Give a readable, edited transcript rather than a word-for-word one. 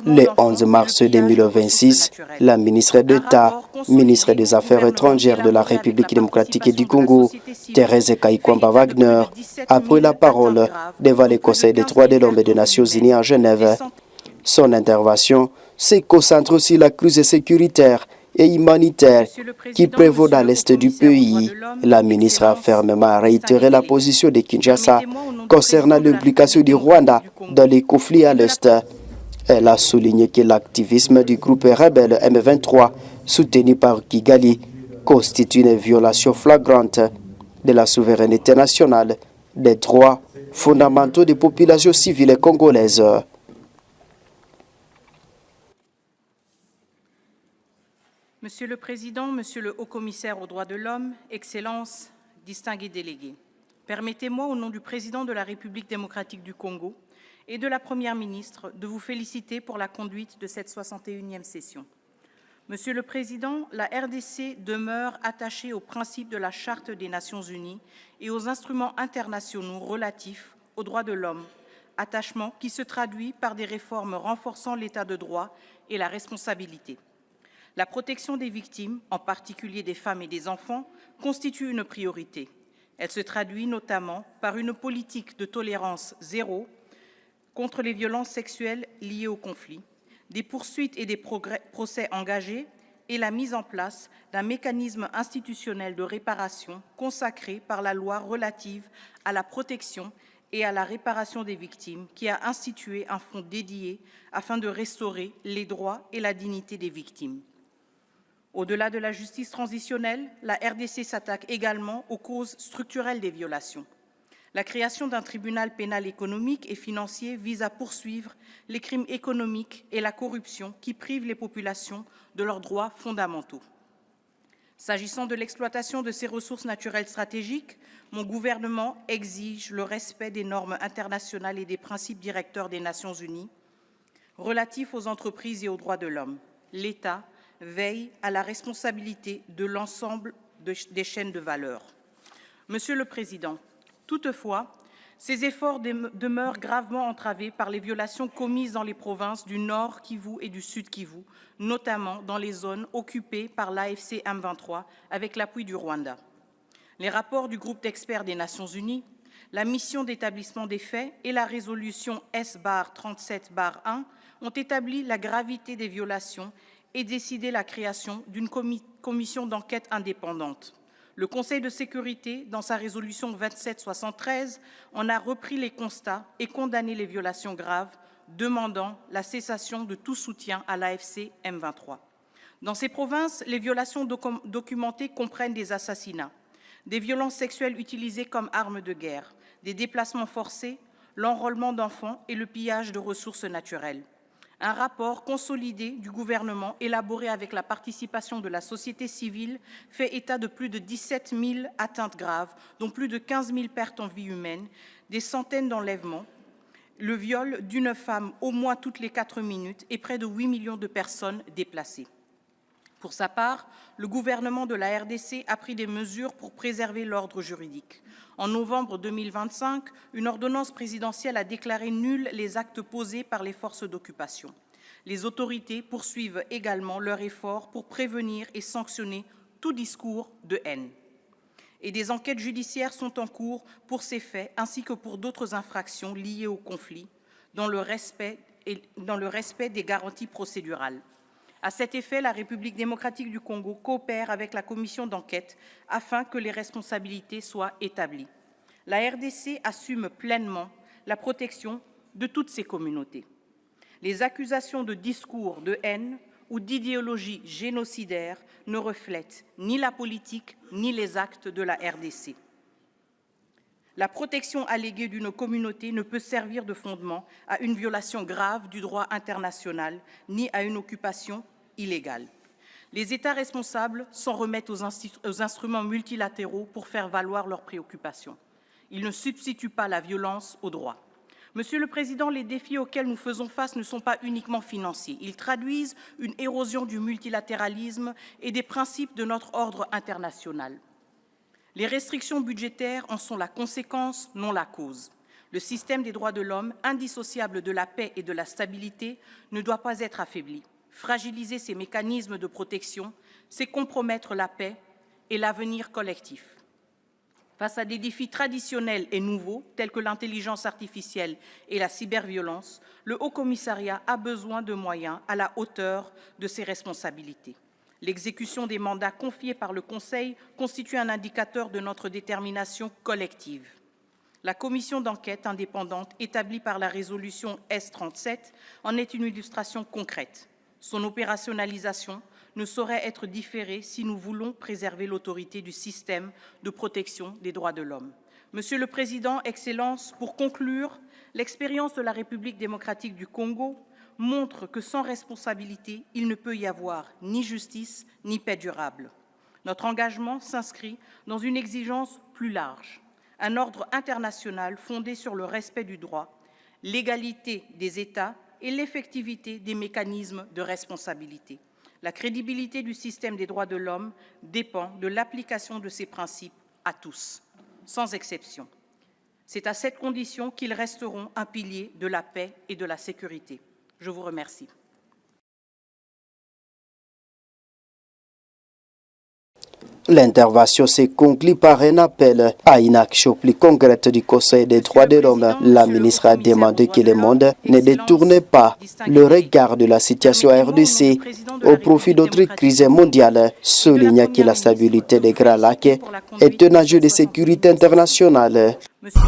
Le 11 mars 2026, la ministre d'État, ministre des Affaires étrangères de la République démocratique du Congo, Thérèse Kaikwamba-Wagner, a pris la parole devant le Conseil des droits de l'homme des Nations Unies à Genève. Son intervention se concentre sur la crise sécuritaire et humanitaire qui prévaut dans l'est du pays. La ministre a fermement réitéré la position de Kinshasa concernant l'implication du Rwanda dans les conflits à l'est. Elle a souligné que l'activisme du groupe rebelle M23, soutenu par Kigali, constitue une violation flagrante de la souveraineté nationale, des droits fondamentaux des populations civiles congolaises. Monsieur le Président, Monsieur le Haut-Commissaire aux droits de l'homme, Excellences, distingués délégués, permettez-moi, au nom du Président de la République démocratique du Congo et de la Première ministre, de vous féliciter pour la conduite de cette 61e session. Monsieur le Président, la RDC demeure attachée aux principes de la Charte des Nations Unies et aux instruments internationaux relatifs aux droits de l'homme, attachement qui se traduit par des réformes renforçant l'état de droit et la responsabilité. La protection des victimes, en particulier des femmes et des enfants, constitue une priorité. Elle se traduit notamment par une politique de tolérance zéro contre les violences sexuelles liées au conflit, des poursuites et des procès engagés et la mise en place d'un mécanisme institutionnel de réparation consacré par la loi relative à la protection et à la réparation des victimes qui a institué un fonds dédié afin de restaurer les droits et la dignité des victimes. Au-delà de la justice transitionnelle, la RDC s'attaque également aux causes structurelles des violations. La création d'un tribunal pénal économique et financier vise à poursuivre les crimes économiques et la corruption qui privent les populations de leurs droits fondamentaux. S'agissant de l'exploitation de ces ressources naturelles stratégiques, mon gouvernement exige le respect des normes internationales et des principes directeurs des Nations Unies relatifs aux entreprises et aux droits de l'homme. L'État veille à la responsabilité de l'ensemble des chaînes de valeur. Monsieur le Président, toutefois, ces efforts demeurent gravement entravés par les violations commises dans les provinces du Nord Kivu et du Sud Kivu, notamment dans les zones occupées par l'AFC M23 avec l'appui du Rwanda. Les rapports du groupe d'experts des Nations Unies, la mission d'établissement des faits et la résolution S-37-1 ont établi la gravité des violations et décidé la création d'une commission d'enquête indépendante. Le Conseil de sécurité, dans sa résolution 2773, en a repris les constats et condamné les violations graves, demandant la cessation de tout soutien à l'AFC M23. Dans ces provinces, les violations documentées comprennent des assassinats, des violences sexuelles utilisées comme armes de guerre, des déplacements forcés, l'enrôlement d'enfants et le pillage de ressources naturelles. Un rapport consolidé du gouvernement, élaboré avec la participation de la société civile, fait état de plus de 17 000 atteintes graves, dont plus de 15 000 pertes en vie humaine, des centaines d'enlèvements, le viol d'une femme au moins toutes les 4 minutes et près de 8 millions de personnes déplacées. Pour sa part, le gouvernement de la RDC a pris des mesures pour préserver l'ordre juridique. En novembre 2025, une ordonnance présidentielle a déclaré nuls les actes posés par les forces d'occupation. Les autorités poursuivent également leurs efforts pour prévenir et sanctionner tout discours de haine. Et des enquêtes judiciaires sont en cours pour ces faits ainsi que pour d'autres infractions liées au conflit, dans le respect des garanties procédurales. À cet effet, la République démocratique du Congo coopère avec la commission d'enquête afin que les responsabilités soient établies. La RDC assume pleinement la protection de toutes ces communautés. Les accusations de discours de haine ou d'idéologie génocidaire ne reflètent ni la politique ni les actes de la RDC. La protection alléguée d'une communauté ne peut servir de fondement à une violation grave du droit international ni à une occupation illégale. Les États responsables s'en remettent aux instruments multilatéraux pour faire valoir leurs préoccupations. Ils ne substituent pas la violence au droit. Monsieur le Président, les défis auxquels nous faisons face ne sont pas uniquement financiers. Ils traduisent une érosion du multilatéralisme et des principes de notre ordre international. Les restrictions budgétaires en sont la conséquence, non la cause. Le système des droits de l'homme, indissociable de la paix et de la stabilité, ne doit pas être affaibli. Fragiliser ces mécanismes de protection, c'est compromettre la paix et l'avenir collectif. Face à des défis traditionnels et nouveaux, tels que l'intelligence artificielle et la cyberviolence, le Haut-Commissariat a besoin de moyens à la hauteur de ses responsabilités. L'exécution des mandats confiés par le Conseil constitue un indicateur de notre détermination collective. La commission d'enquête indépendante établie par la résolution S37 en est une illustration concrète. Son opérationnalisation ne saurait être différée si nous voulons préserver l'autorité du système de protection des droits de l'homme. Monsieur le Président, Excellences, pour conclure, l'expérience de la République démocratique du Congo montre que sans responsabilité, il ne peut y avoir ni justice ni paix durable. Notre engagement s'inscrit dans une exigence plus large, un ordre international fondé sur le respect du droit, l'égalité des États et l'effectivité des mécanismes de responsabilité. La crédibilité du système des droits de l'homme dépend de l'application de ces principes à tous, sans exception. C'est à cette condition qu'ils resteront un pilier de la paix et de la sécurité. Je vous remercie. L'intervention s'est conclue par un appel à une action plus concrète du Conseil des droits de l'homme. La ministre a demandé que le monde ne détourne pas le regard de la situation à RDC au profit d'autres crises mondiales, soulignant que la stabilité des Grands Lacs est un enjeu de sécurité internationale. Monsieur